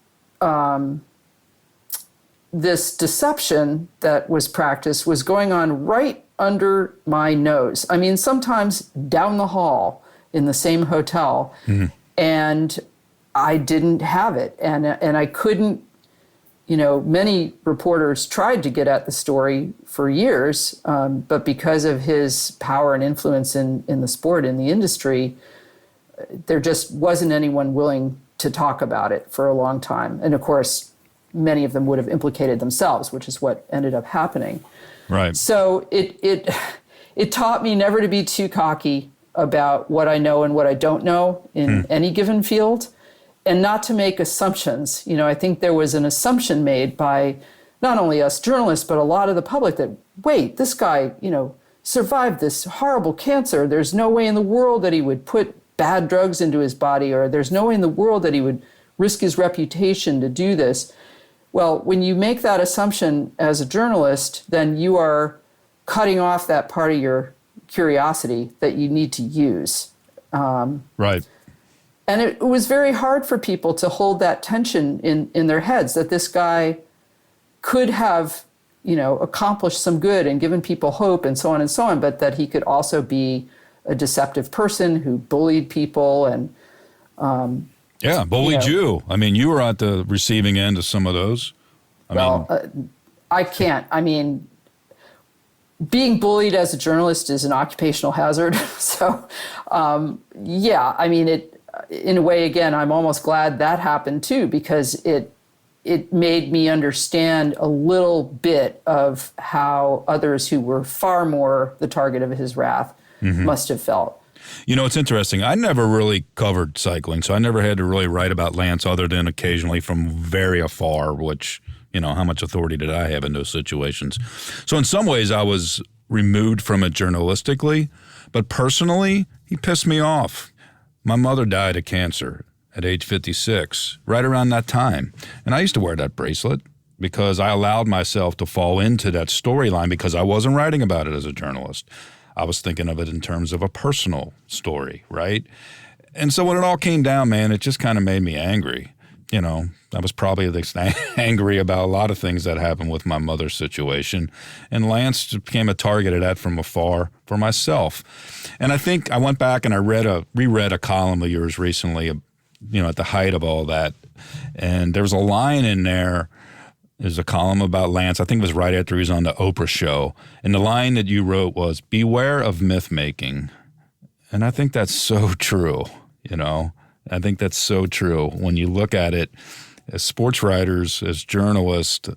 deception that was practiced was going on right under my nose. I mean, sometimes down the hall in the same hotel, and I didn't have it. And I couldn't, many reporters tried to get at the story for years, but because of his power and influence in the sport, in the industry, there just wasn't anyone willing to talk about it for a long time. And of course, many of them would have implicated themselves, which is what ended up happening. Right. So it taught me never to be too cocky about what I know and what I don't know in any given field, and not to make assumptions. I think there was an assumption made by not only us journalists, but a lot of the public that, wait, this guy, survived this horrible cancer. There's no way in the world that he would put bad drugs into his body, or there's no way in the world that he would risk his reputation to do this. Well, when you make that assumption as a journalist, then you are cutting off that part of your curiosity that you need to use. Right. And it was very hard for people to hold that tension in their heads, that this guy could have, accomplished some good and given people hope and so on, but that he could also be a deceptive person who bullied people and bullied you. I mean, you were at the receiving end of some of those. I can't. I mean, being bullied as a journalist is an occupational hazard. So, I mean, in a way, again, I'm almost glad that happened too, because it made me understand a little bit of how others who were far more the target of his wrath must have felt. It's interesting. I never really covered cycling, so I never had to really write about Lance other than occasionally from very afar, which, how much authority did I have in those situations? So in some ways, I was removed from it journalistically, but personally, he pissed me off. My mother died of cancer at age 56, right around that time. And I used to wear that bracelet because I allowed myself to fall into that storyline because I wasn't writing about it as a journalist. I was thinking of it in terms of a personal story, right? And so when it all came down, man, it just kind of made me angry. I was probably angry about a lot of things that happened with my mother's situation. And Lance became a target of that from afar for myself. And I think I went back and I reread a column of yours recently, at the height of all that. And there was a line in there. There's a column about Lance. I think it was right after he was on the Oprah show. And the line that you wrote was, "Beware of myth making." And I think that's so true, I think that's so true. When you look at it as sports writers, as journalists,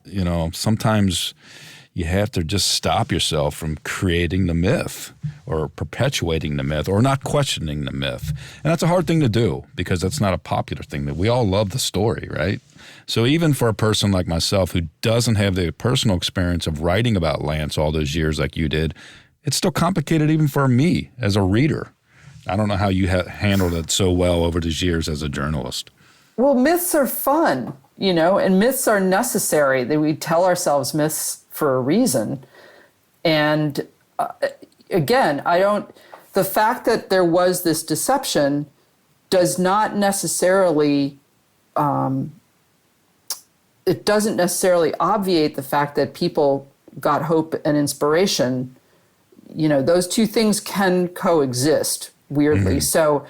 sometimes you have to just stop yourself from creating the myth or perpetuating the myth or not questioning the myth. And that's a hard thing to do because that's not a popular thing. That we all love the story, right? So even for a person like myself who doesn't have the personal experience of writing about Lance all those years like you did, it's still complicated even for me as a reader. I don't know how you handled it so well over these years as a journalist. Well, myths are fun, and myths are necessary. That we tell ourselves myths for a reason. And again, the fact that there was this deception does not necessarily, it doesn't necessarily obviate the fact that people got hope and inspiration. Those two things can coexist, weirdly. So,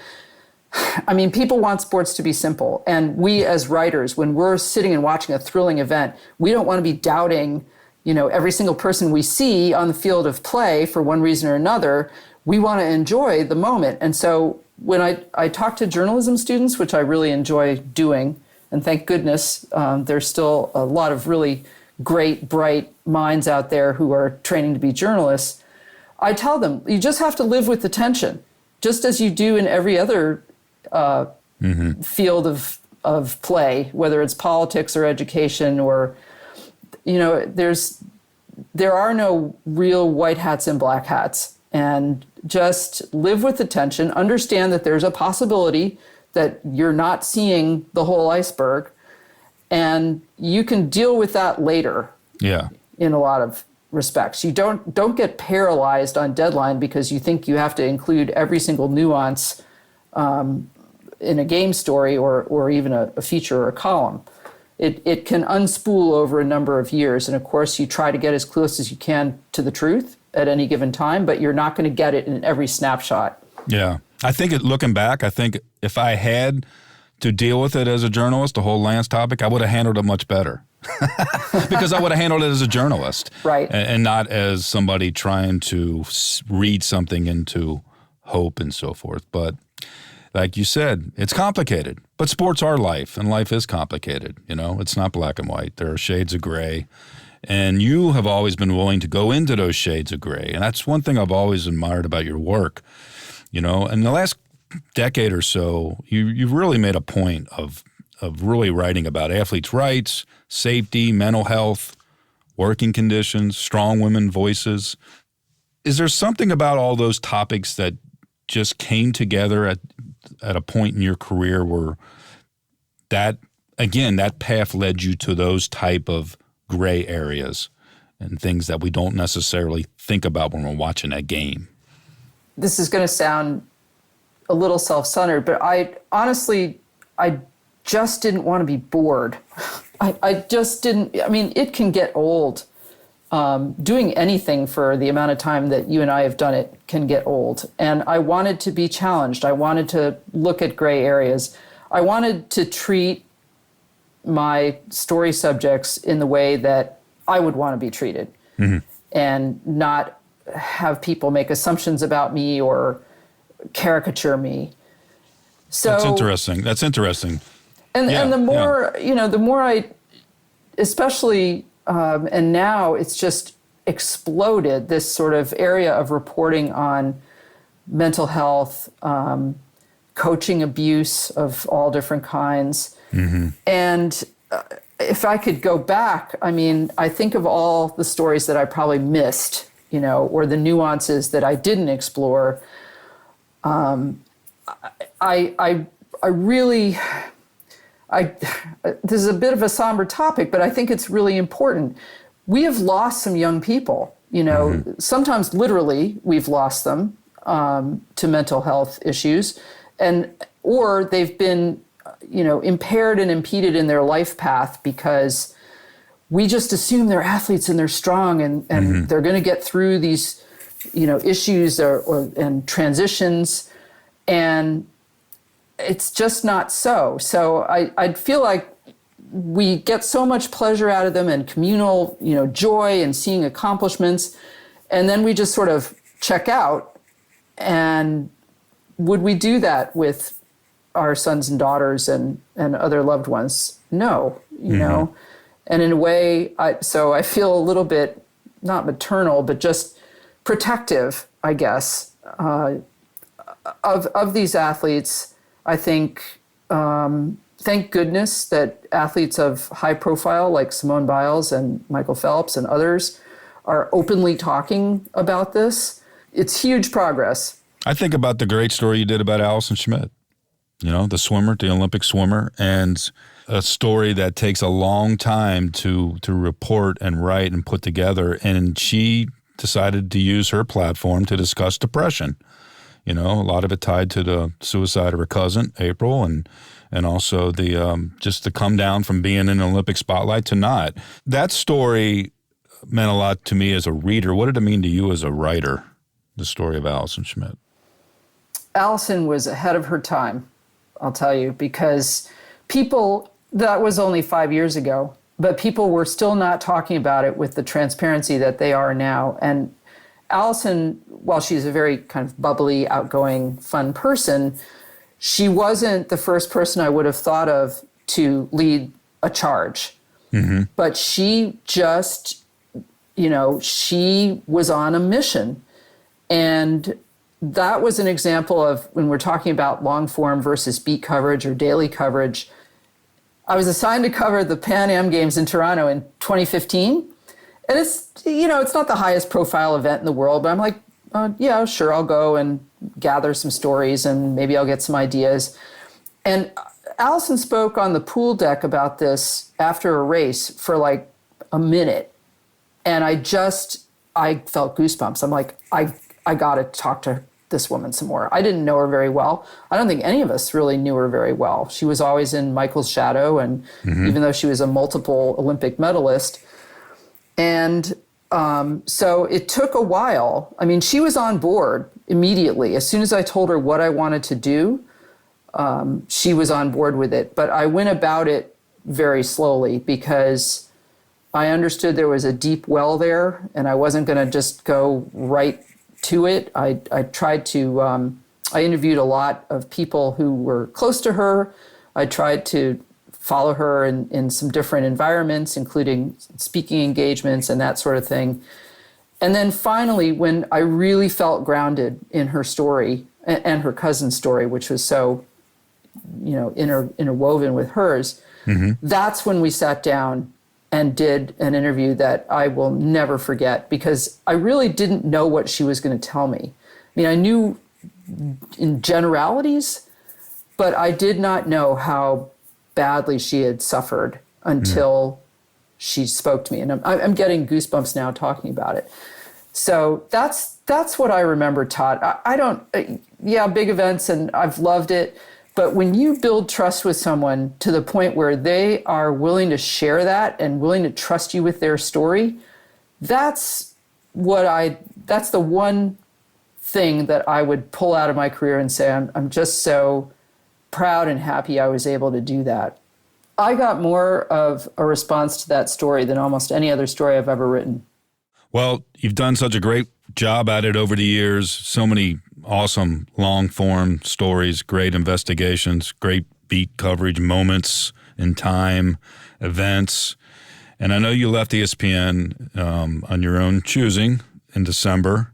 I mean, people want sports to be simple. And we as writers, when we're sitting and watching a thrilling event, we don't want to be doubting, every single person we see on the field of play for one reason or another. We want to enjoy the moment. And so when I talk to journalism students, which I really enjoy doing, and thank goodness there's still a lot of really great, bright minds out there who are training to be journalists, I tell them, you just have to live with the tension, just as you do in every other field of play, whether it's politics or education or, there are no real white hats and black hats. And just live with the tension, understand that there's a possibility that you're not seeing the whole iceberg, and you can deal with that later. Yeah. In a lot of respects. You don't get paralyzed on deadline because you think you have to include every single nuance in a game story or even a feature or a column. It can unspool over a number of years. And of course, you try to get as close as you can to the truth at any given time, but you're not going to get it in every snapshot. Yeah. I think looking back, I think if I had to deal with it as a journalist, the whole Lance topic, I would have handled it much better. Because I would have handled it as a journalist. Right. And not as somebody trying to read something into hope and so forth. But like you said, it's complicated. But sports are life, and life is complicated. It's not black and white. There are shades of gray. And you have always been willing to go into those shades of gray. And that's one thing I've always admired about your work. In the last decade or so, you've really made a point of really writing about athletes' rights, safety, mental health, working conditions, strong women voices. Is there something about all those topics that just came together at a point in your career where that again, that path led you to those type of gray areas and things that we don't necessarily think about when we're watching a game. This is going to sound a little self-centered, but I just didn't want to be bored. I just didn't. I mean, it can get old. Doing anything for the amount of time that you and I have done it can get old. And I wanted to be challenged. I wanted to look at gray areas. I wanted to treat my story subjects in the way that I would want to be treated, and not have people make assumptions about me or caricature me. So That's interesting. And the more, the more I, especially, and now it's just exploded, this sort of area of reporting on mental health, coaching abuse of all different kinds. And if I could go back, I mean, I think of all the stories that I probably missed, or the nuances that I didn't explore. I really, this is a bit of a somber topic, but I think it's really important. We have lost some young people, sometimes literally we've lost them to mental health issues, or they've been, impaired and impeded in their life path because we just assume they're athletes and they're strong and they're going to get through these, issues and transitions. And it's just not so. So I feel like we get so much pleasure out of them and communal, joy and seeing accomplishments. And then we just sort of check out. And would we do that with our sons and daughters and other loved ones? No, know. And in a way, so I feel a little bit, not maternal, but just protective, I guess, of these athletes. I think, thank goodness that athletes of high profile like Simone Biles and Michael Phelps and others are openly talking about this. It's huge progress. I think about the great story you did about Allison Schmitt, the swimmer, the Olympic swimmer, and a story that takes a long time to report and write and put together. And she decided to use her platform to discuss depression. A lot of it tied to the suicide of her cousin, April, and also the just to come down from being in the Olympic spotlight to not. That story meant a lot to me as a reader. What did it mean to you as a writer, the story of Allison Schmitt? Allison was ahead of her time, I'll tell you, because that was only 5 years ago, but people were still not talking about it with the transparency that they are now. And Allison, while she's a very kind of bubbly, outgoing, fun person, she wasn't the first person I would have thought of to lead a charge. But she just, she was on a mission. And that was an example of when we're talking about long form versus beat coverage or daily coverage. I was assigned to cover the Pan Am Games in Toronto in 2015. And it's, it's not the highest profile event in the world, but I'm like, yeah, sure, I'll go and gather some stories and maybe I'll get some ideas. And Allison spoke on the pool deck about this after a race for like a minute. And I felt goosebumps. I'm like, I got to talk to this woman some more. I didn't know her very well. I don't think any of us really knew her very well. She was always in Michael's shadow. And even though she was a multiple Olympic medalist, and so it took a while. I mean, she was on board immediately. As soon as I told her what I wanted to do, she was on board with it. But I went about it very slowly because I understood there was a deep well there and I wasn't going to just go right to it. I tried to, I interviewed a lot of people who were close to her. I tried to follow her in some different environments, including speaking engagements and that sort of thing. And then finally, when I really felt grounded in her story and her cousin's story, which was so, interwoven with hers, that's when we sat down and did an interview that I will never forget because I really didn't know what she was going to tell me. I mean, I knew in generalities, but I did not know how badly she had suffered until she spoke to me. And I'm getting goosebumps now talking about it. So that's what I remember, Todd. I don't, big events, and I've loved it. But when you build trust with someone to the point where they are willing to share that and willing to trust you with their story, that's the one thing that I would pull out of my career and say, I'm just so proud and happy I was able to do that. I got more of a response to that story than almost any other story I've ever written. Well, you've done such a great job at it over the years. So many awesome long-form stories, great investigations, great beat coverage, moments in time, events. And I know you left ESPN on your own choosing in December,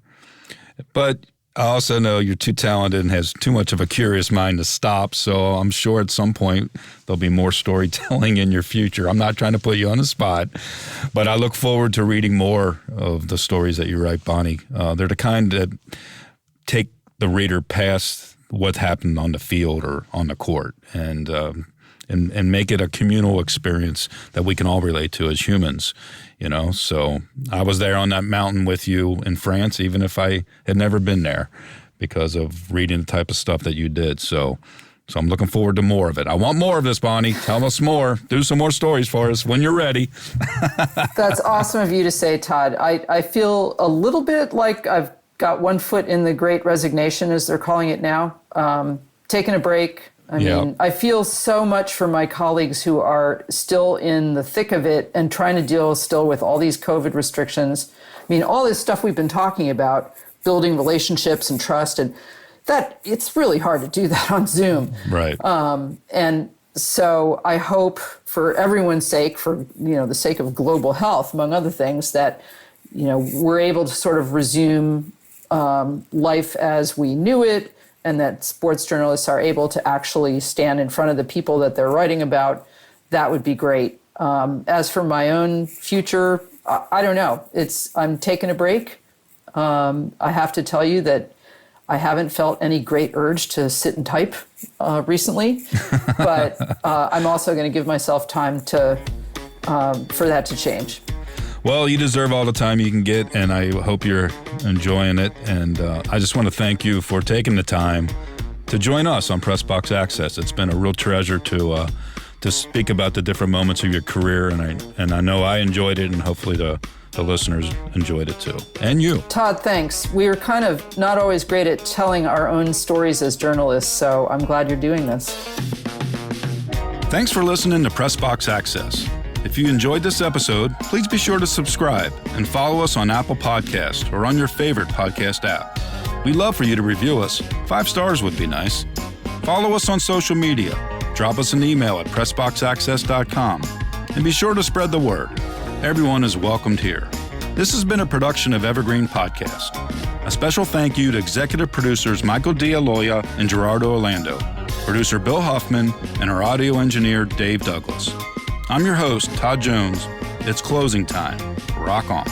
but I also know you're too talented and has too much of a curious mind to stop. So I'm sure at some point there'll be more storytelling in your future. I'm not trying to put you on the spot, but I look forward to reading more of the stories that you write, Bonnie. They're the kind that take the reader past what happened on the field or on the court and make it a communal experience that we can all relate to as humans, you know. So I was there on that mountain with you in France, even if I had never been there, because of reading the type of stuff that you did. So I'm looking forward to more of it. I want more of this, Bonnie. Tell us more. Do some more stories for us when you're ready. That's awesome of you to say, Todd. I feel a little bit like I've got one foot in the Great Resignation, as they're calling it now, taking a break. I mean, I feel so much for my colleagues who are still in the thick of it and trying to deal still with all these COVID restrictions. I mean, all this stuff we've been talking about, building relationships and trust, and that it's really hard to do that on Zoom. Right. And so I hope, for everyone's sake, for the sake of global health, among other things, that we're able to sort of resume life as we knew it, and that sports journalists are able to actually stand in front of the people that they're writing about. That would be great. As for my own future, I don't know. I'm taking a break. I have to tell you that I haven't felt any great urge to sit and type recently, but I'm also going to give myself time for that to change. Well, you deserve all the time you can get, and I hope you're enjoying it. And I just want to thank you for taking the time to join us on Press Box Access. It's been a real treasure to speak about the different moments of your career, and I know I enjoyed it, and hopefully the listeners enjoyed it too. And you. Todd, thanks. We are kind of not always great at telling our own stories as journalists, so I'm glad you're doing this. Thanks for listening to Press Box Access. If you enjoyed this episode, please be sure to subscribe and follow us on Apple Podcasts or on your favorite podcast app. We'd love for you to review us. 5 stars would be nice. Follow us on social media. Drop us an email at pressboxaccess.com. And be sure to spread the word. Everyone is welcomed here. This has been a production of Evergreen Podcast. A special thank you to executive producers Michael D'Aloia and Gerardo Orlando, producer Bill Huffman, and our audio engineer Dave Douglas. I'm your host, Todd Jones. It's closing time. Rock on.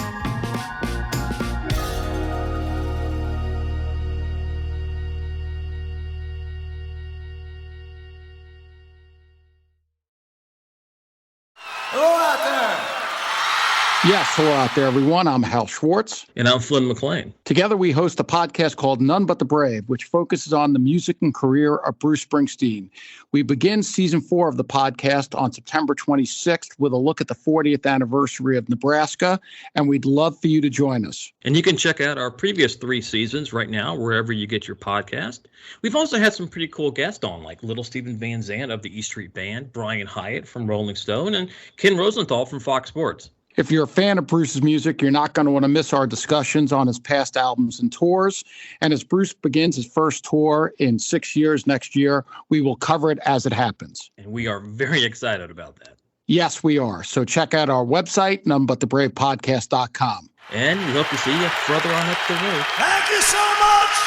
Hello out there. Yes, hello out there, everyone. I'm Hal Schwartz. And I'm Flynn McLean. Together, we host a podcast called None But the Brave, which focuses on the music and career of Bruce Springsteen. We begin season 4 of the podcast on September 26th with a look at the 40th anniversary of Nebraska, and we'd love for you to join us. And you can check out our previous 3 seasons right now, wherever you get your podcast. We've also had some pretty cool guests on, like Little Steven Van Zandt of the E Street Band, Brian Hyatt from Rolling Stone, and Ken Rosenthal from Fox Sports. If you're a fan of Bruce's music, you're not going to want to miss our discussions on his past albums and tours. And as Bruce begins his first tour in 6 years next year, we will cover it as it happens. And we are very excited about that. Yes, we are. So check out our website, nonebutthebravepodcast.com. And we hope to see you further on up the road. Thank you so much.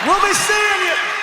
We'll be seeing you.